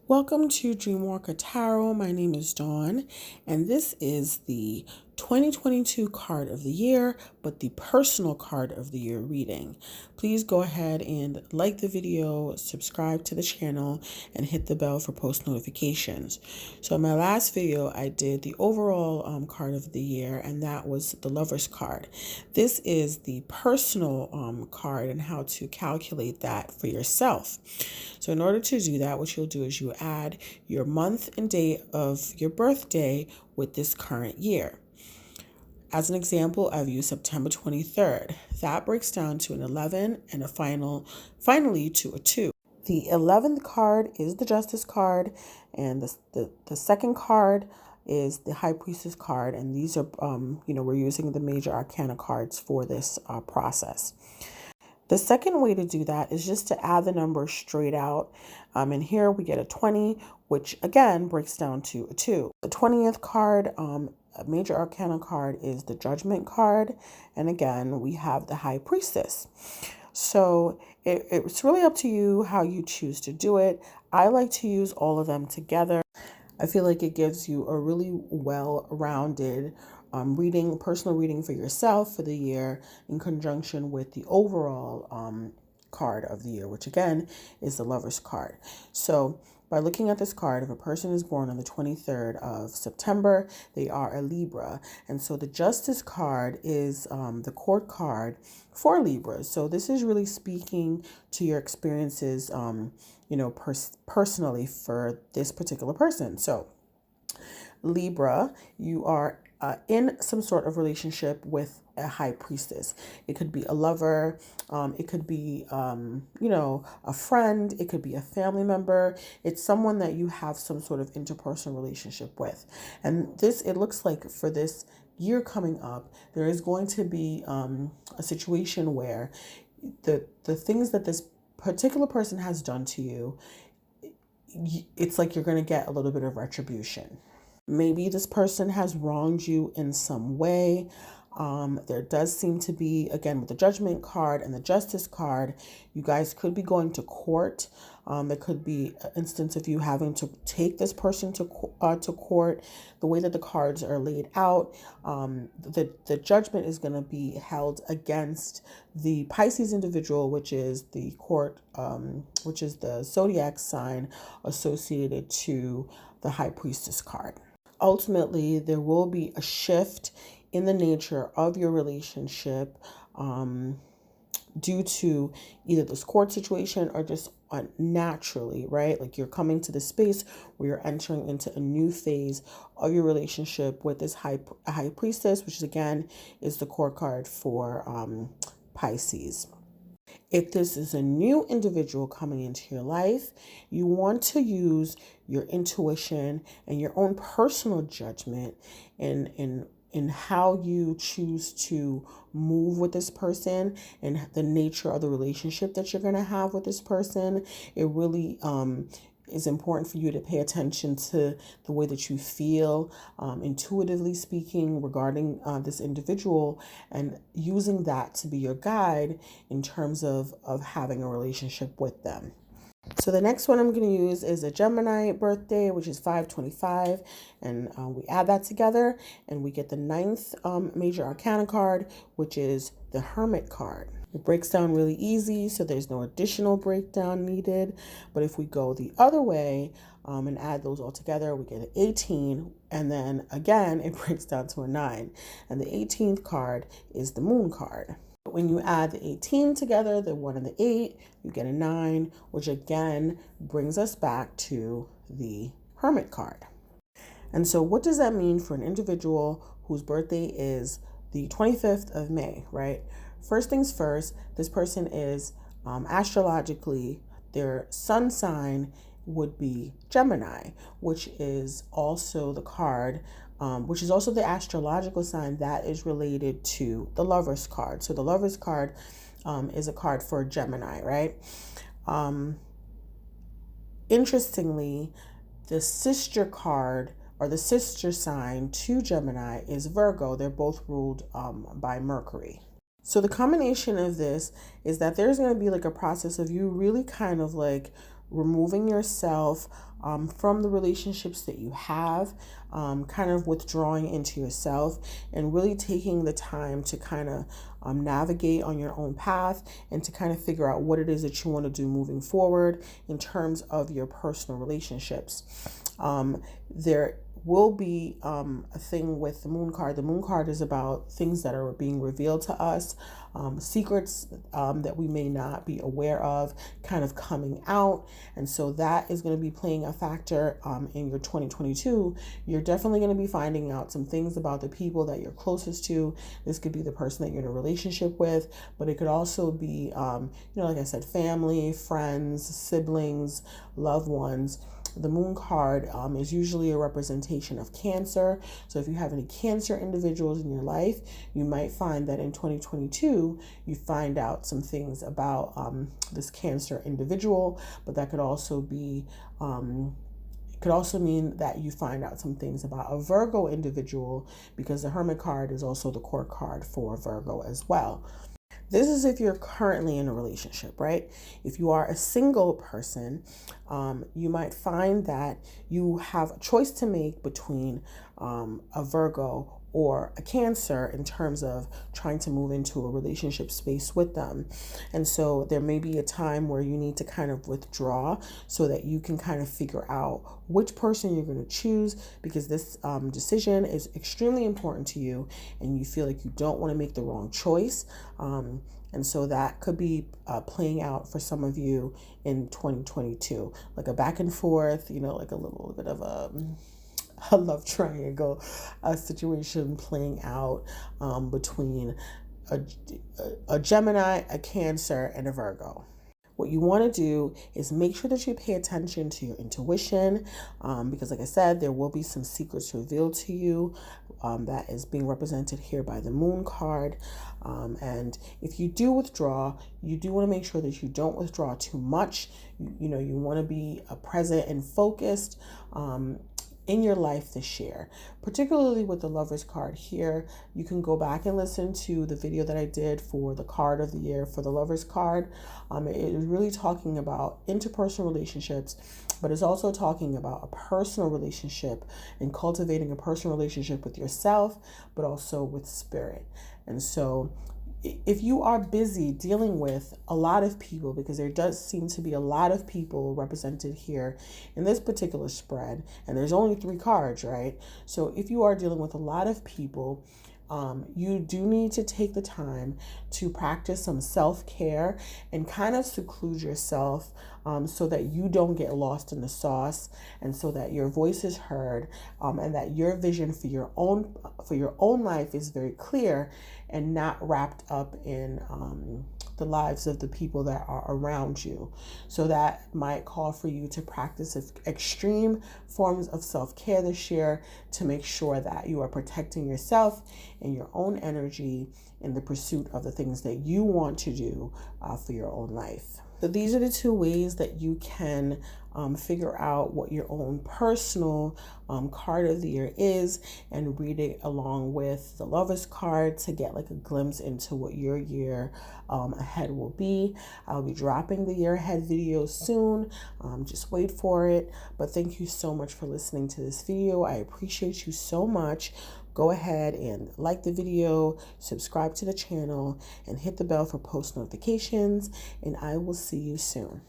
Welcome to Dreamwalker Tarot. My name is Dawn, and this is the 2022 card of the year, but the personal card of the year reading. Please go ahead and like the video, subscribe to the channel, and hit the bell for post notifications. So in my last video, I did the overall card of the year, and that was the Lover's card. This is the personal card and how to calculate that for yourself. So in order to do that, what you'll do is you add your month and date of your birthday with this current year. As an example, I've used September 23rd. That breaks down to an 11 and finally to a 2. The 11th card is the Justice card, and the second card is the High Priestess card, and these are, we're using the major arcana cards for this process. The second way to do that is just to add the numbers straight out. And here we get a 20, which again breaks down to a 2. The 20th card, a major arcana card, is the Judgment card. And again, we have the High Priestess. So it's really up to you how you choose to do it. I like to use all of them together. I feel like it gives you a really well-rounded personal reading for yourself for the year in conjunction with the overall card of the year, which again is the Lover's card. So by looking at this card, if a person is born on the 23rd of September, they are a Libra. And so the Justice card is the court card for Libras. So this is really speaking to your experiences, personally for this particular person. So Libra, you are in some sort of relationship with a High Priestess. It could be a lover, it could be, a friend, it could be a family member. It's someone that you have some sort of interpersonal relationship with. And it looks like for this year coming up, there is going to be a situation where the things that this particular person has done to you, it's like you're going to get a little bit of retribution. Maybe this person has wronged you in some way. There does seem to be, again, with the Judgment card and the Justice card, you guys could be going to court. There could be an instance of you having to take this person to court. The way that the cards are laid out, the judgment is going to be held against the Pisces individual, which is the court, which is the zodiac sign associated to the High Priestess card. Ultimately, there will be a shift in the nature of your relationship due to either this court situation or just naturally, right? Like you're coming to the space where you're entering into a new phase of your relationship with this high priestess, which again is the court card for Pisces. If this is a new individual coming into your life, you want to use your intuition and your own personal judgment in how you choose to move with this person and the nature of the relationship that you're going to have with this person. It really is important for you to pay attention to the way that you feel, intuitively speaking, regarding this individual, and using that to be your guide in terms of having a relationship with them. So the next one I'm going to use is a Gemini birthday, which is 525, and we add that together and we get the 9th major arcana card, which is the Hermit card. It breaks down really easy, so there's no additional breakdown needed. But if we go the other way and add those all together, we get an 18, and then again it breaks down to a 9. And the 18th card is the Moon card. When you add the 18 together, the 1 and the 8, you get a 9, which again brings us back to the Hermit card. And so what does that mean for an individual whose birthday is the 25th of May, right? First things first, this person is astrologically, their sun sign would be Gemini, which is also the card, which is also the astrological sign that is related to the Lover's card. So the Lover's card is a card for Gemini, right? Interestingly, the sister card or the sister sign to Gemini is Virgo. They're both ruled by Mercury. So the combination of this is that there's going to be like a process of you really kind of like removing yourself from the relationships that you have, kind of withdrawing into yourself and really taking the time to kind of navigate on your own path and to kind of figure out what it is that you want to do moving forward in terms of your personal relationships. There will be a thing with the moon card. The moon card is about things that are being revealed to us, secrets that we may not be aware of kind of coming out. And so that is going to be playing a factor in your 2022. You're definitely going to be finding out some things about the people that you're closest to. This could be the person that you're in a relationship with, but it could also be, like I said, family, friends, siblings, loved ones. The moon card is usually a representation of Cancer. So if you have any Cancer individuals in your life, you might find that in 2022, you find out some things about this Cancer individual, but that could also be could also mean that you find out some things about a Virgo individual, because the Hermit card is also the core card for Virgo as well. This is if you're currently in a relationship, right? If you are a single person, you might find that you have a choice to make between a Virgo or a Cancer in terms of trying to move into a relationship space with them. And so there may be a time where you need to kind of withdraw so that you can kind of figure out which person you're going to choose, because this decision is extremely important to you and you feel like you don't want to make the wrong choice. And so that could be playing out for some of you in 2022, like a back and forth, like a little bit of a love triangle situation playing out between a Gemini, a Cancer, and a Virgo. What you want to do is make sure that you pay attention to your intuition, because like I said, there will be some secrets revealed to you that is being represented here by the moon card. And if you do withdraw, you do want to make sure that you don't withdraw too much. You want to be present and focused in your life this year, particularly with the Lovers card here. You can go back and listen to the video that I did for the card of the year for the Lovers card. It is really talking about interpersonal relationships, but it's also talking about a personal relationship and cultivating a personal relationship with yourself, but also with spirit. And so if you are busy dealing with a lot of people, because there does seem to be a lot of people represented here in this particular spread, and there's only 3 cards, right? So if you are dealing with a lot of people, you do need to take the time to practice some self-care and kind of seclude yourself so that you don't get lost in the sauce, and so that your voice is heard, and that your vision for your own life is very clear and not wrapped up in the lives of the people that are around you. So that might call for you to practice extreme forms of self-care this year to make sure that you are protecting yourself and your own energy in the pursuit of the things that you want to do for your own life. So these are the 2 ways that you can figure out what your own personal card of the year is, and read it along with the Lovers card to get like a glimpse into what your year ahead will be. I'll be dropping the year ahead video soon. Just wait for it. But thank you so much for listening to this video. I appreciate you so much. Go ahead and like the video, subscribe to the channel, and hit the bell for post notifications, and I will see you soon.